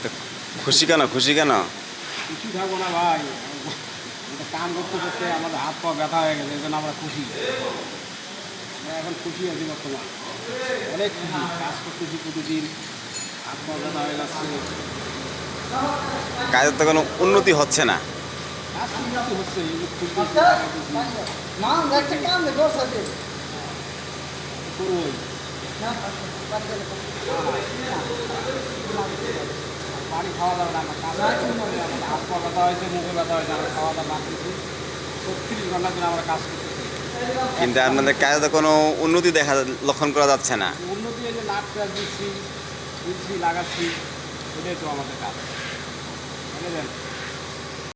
তো খুশি কেন, খুশি কেন? খুশি থাকবো না ভাই, কাম করতে করতে আমাদের হাত পা ব্যথা হয়ে গেছে, এই জন্য আমরা খুশি। আমরা এখন খুশি আছি বর্তমান, অনেক খুশি। কাজ করতেছি প্রতিদিন, হাত পা ব্যথা হয়ে যাচ্ছে। কাজের তো কোনো উন্নতি হচ্ছে না। কাজ উন্নতি হচ্ছে, এই যে খুলতেছি, করবোই। পানি খাওয়া দাওয়া না, আমার কাজ করতে হবে। আমার হাত পা ব্যথা হয়েছে, মুখে ব্যথা হয়েছে, আমরা খাওয়া দাওয়া বাদ দিচ্ছি। 36 ঘন্টা ধরে আমরা কাজ করতেছি। কিন্তু আপনাদের কাজে তো কোনো উন্নতি লক্ষণ করা যাচ্ছে না। উন্নতি এই যে নাট টাচ দিচ্ছি, লাগাচ্ছি, এটাই তো আমাদের কাজ, বুঝলেন।